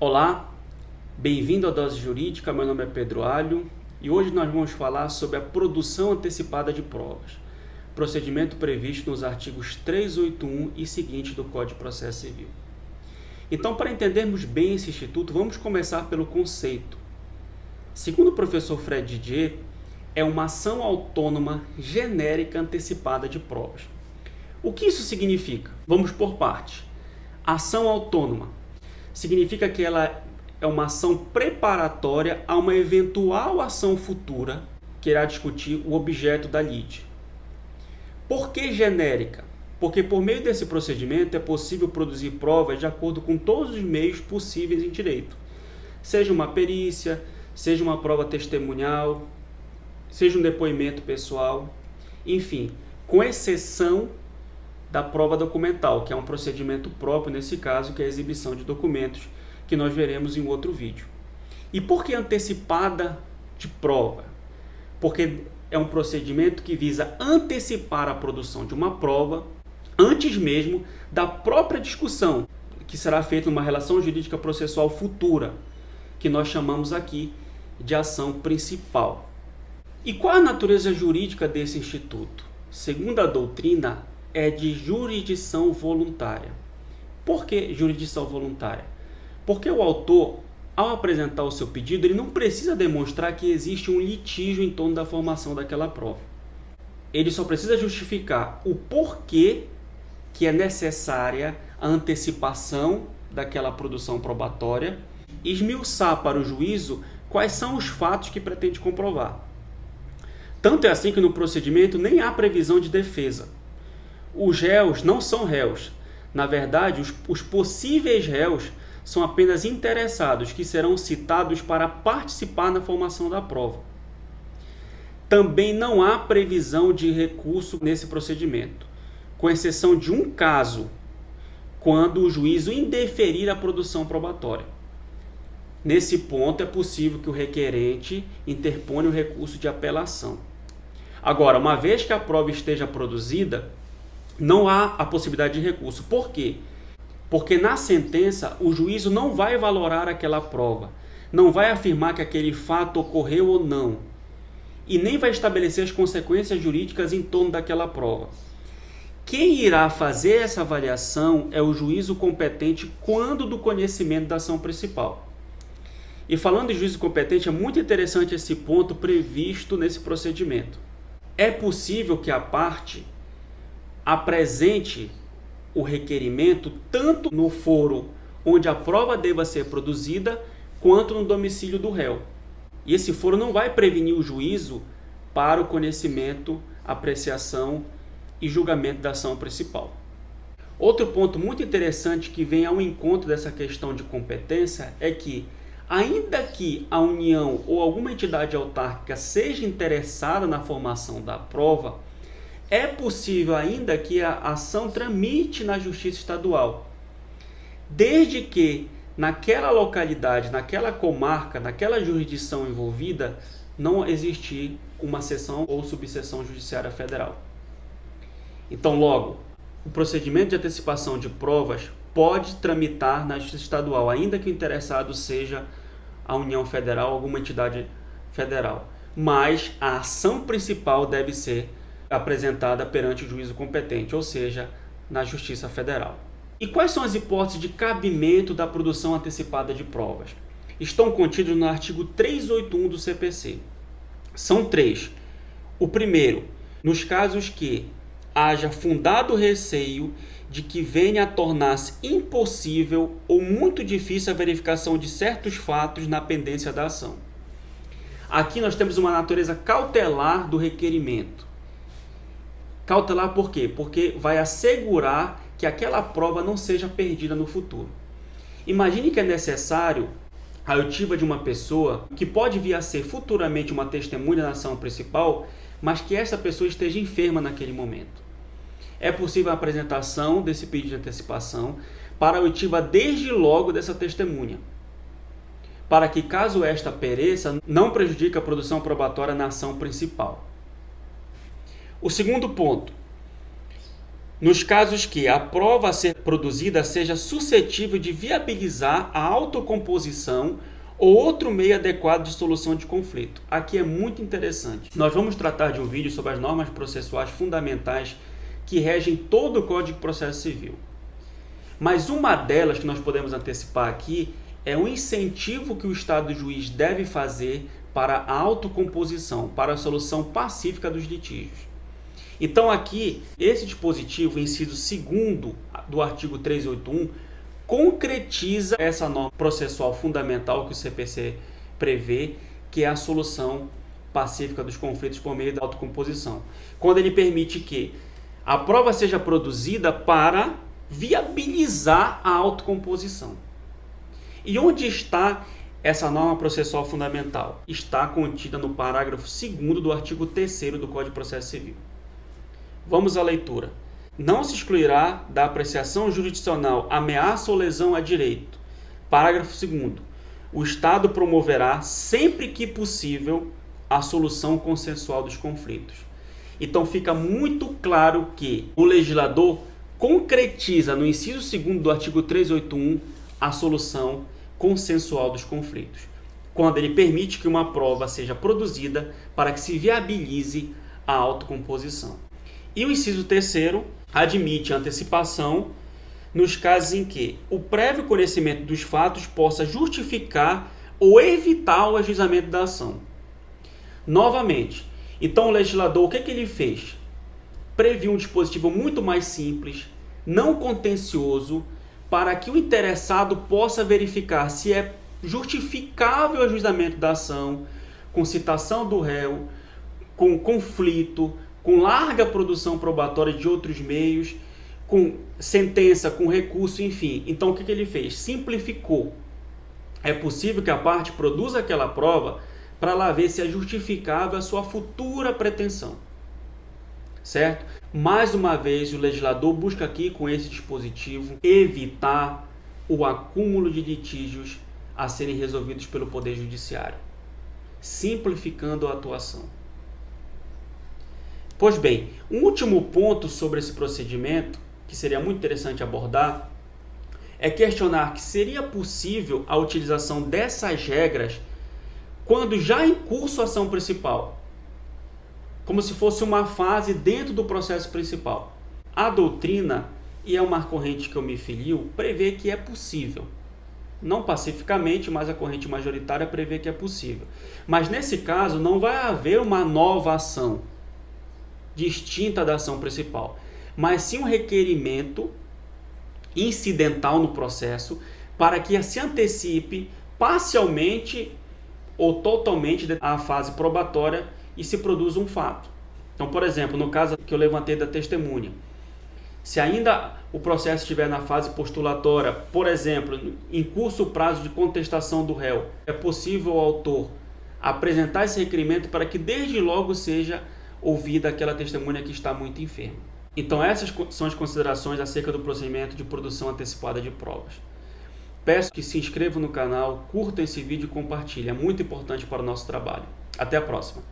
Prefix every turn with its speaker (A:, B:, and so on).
A: Olá, bem-vindo à Dose Jurídica, meu nome é Pedro Alho e hoje nós vamos falar sobre a produção antecipada de provas, procedimento previsto nos artigos 381 e seguintes do Código de Processo Civil. Então, para entendermos bem esse instituto, vamos começar pelo conceito. Segundo o professor Fred Didier, é uma ação autônoma genérica antecipada de provas. O que isso significa? Vamos por partes. Ação autônoma significa que ela é uma ação preparatória a uma eventual ação futura que irá discutir o objeto da lide. Por que genérica? Porque por meio desse procedimento é possível produzir provas de acordo com todos os meios possíveis em direito. Seja uma perícia, seja uma prova testemunhal, seja um depoimento pessoal, enfim, com exceção da prova documental, que é um procedimento próprio nesse caso, que é a exibição de documentos, que nós veremos em outro vídeo. E por que antecipada de prova? Porque é um procedimento que visa antecipar a produção de uma prova antes mesmo da própria discussão, que será feita numa relação jurídica processual futura, que nós chamamos aqui de ação principal. E qual a natureza jurídica desse instituto? Segundo a doutrina, é de jurisdição voluntária. Por que jurisdição voluntária? Porque o autor, ao apresentar o seu pedido, ele não precisa demonstrar que existe um litígio em torno da formação daquela prova. Ele só precisa justificar o porquê que é necessária a antecipação daquela produção probatória e esmiuçar para o juízo quais são os fatos que pretende comprovar. Tanto é assim que no procedimento nem há previsão de defesa. Os réus não são réus. Na verdade, os possíveis réus são apenas interessados que serão citados para participar na formação da prova. Também não há previsão de recurso nesse procedimento, com exceção de um caso, quando o juízo indeferir a produção probatória. Nesse ponto, é possível que o requerente interponha o recurso de apelação. Agora, uma vez que a prova esteja produzida, não há a possibilidade de recurso. Por quê? Porque na sentença o juízo não vai valorar aquela prova, não vai afirmar que aquele fato ocorreu ou não, e nem vai estabelecer as consequências jurídicas em torno daquela prova. Quem irá fazer essa avaliação é o juízo competente quando do conhecimento da ação principal. E falando em juízo competente, é muito interessante esse ponto previsto nesse procedimento. É possível que a parte apresente o requerimento tanto no foro onde a prova deva ser produzida, quanto no domicílio do réu. E esse foro não vai prevenir o juízo para o conhecimento, apreciação e julgamento da ação principal. Outro ponto muito interessante que vem ao encontro dessa questão de competência é que, ainda que a União ou alguma entidade autárquica seja interessada na formação da prova, é possível ainda que a ação tramite na Justiça Estadual, desde que naquela localidade, naquela comarca, naquela jurisdição envolvida, não existir uma seção ou subseção judiciária federal. Então, logo, o procedimento de antecipação de provas pode tramitar na Justiça Estadual, ainda que o interessado seja a União Federal ou alguma entidade federal. Mas a ação principal deve ser apresentada perante o juízo competente, ou seja, na Justiça Federal. E quais são as hipóteses de cabimento da produção antecipada de provas? Estão contidos no artigo 381 do CPC. São três. O primeiro, nos casos que haja fundado receio de que venha a tornar-se impossível ou muito difícil a verificação de certos fatos na pendência da ação. Aqui nós temos uma natureza cautelar do requerimento. Cautelar por quê? Porque vai assegurar que aquela prova não seja perdida no futuro. Imagine que é necessário a oitiva de uma pessoa que pode vir a ser futuramente uma testemunha na ação principal, mas que essa pessoa esteja enferma naquele momento. É possível a apresentação desse pedido de antecipação para a oitiva desde logo dessa testemunha, para que, caso esta pereça, não prejudique a produção probatória na ação principal. O segundo ponto, nos casos que a prova a ser produzida seja suscetível de viabilizar a autocomposição ou outro meio adequado de solução de conflito. Aqui é muito interessante. Nós vamos tratar de um vídeo sobre as normas processuais fundamentais que regem todo o Código de Processo Civil. Mas uma delas que nós podemos antecipar aqui é o incentivo que o Estado juiz deve fazer para a autocomposição, para a solução pacífica dos litígios. Então aqui, esse dispositivo, inciso 2º do artigo 381, concretiza essa norma processual fundamental que o CPC prevê, que é a solução pacífica dos conflitos por meio da autocomposição. Quando ele permite que a prova seja produzida para viabilizar a autocomposição. E onde está essa norma processual fundamental? Está contida no parágrafo 2º do artigo 3º do Código de Processo Civil. Vamos à leitura. Não se excluirá da apreciação jurisdicional ameaça ou lesão a direito. Parágrafo 2º. O Estado promoverá, sempre que possível, a solução consensual dos conflitos. Então fica muito claro que o legislador concretiza no inciso 2º do artigo 381 a solução consensual dos conflitos, quando ele permite que uma prova seja produzida para que se viabilize a autocomposição. E o inciso 3º admite a antecipação nos casos em que o prévio conhecimento dos fatos possa justificar ou evitar o ajuizamento da ação. Novamente, então o legislador, o que ele fez? Previu um dispositivo muito mais simples, não contencioso, para que o interessado possa verificar se é justificável o ajuizamento da ação, com citação do réu, com conflito, com larga produção probatória de outros meios, com sentença, com recurso, enfim. Então o que ele fez? Simplificou. É possível que a parte produza aquela prova para lá ver se é justificável a sua futura pretensão. Certo? Mais uma vez, o legislador busca aqui, com esse dispositivo, evitar o acúmulo de litígios a serem resolvidos pelo Poder Judiciário, simplificando a atuação. Pois bem, um último ponto sobre esse procedimento, que seria muito interessante abordar, é questionar que seria possível a utilização dessas regras quando já em curso a ação principal, como se fosse uma fase dentro do processo principal. A doutrina, e é uma corrente que eu me filio, prevê que é possível. Não pacificamente, mas a corrente majoritária prevê que é possível. Mas nesse caso não vai haver uma nova ação distinta da ação principal, mas sim um requerimento incidental no processo para que se antecipe parcialmente ou totalmente a fase probatória e se produza um fato. Então, por exemplo, no caso que eu levantei da testemunha, se ainda o processo estiver na fase postulatória, por exemplo, em curso o prazo de contestação do réu, é possível ao autor apresentar esse requerimento para que desde logo seja ouvida aquela testemunha que está muito enferma. Então essas são as considerações acerca do procedimento de produção antecipada de provas. Peço que se inscrevam no canal, curtam esse vídeo e compartilhem. É muito importante para o nosso trabalho. Até a próxima.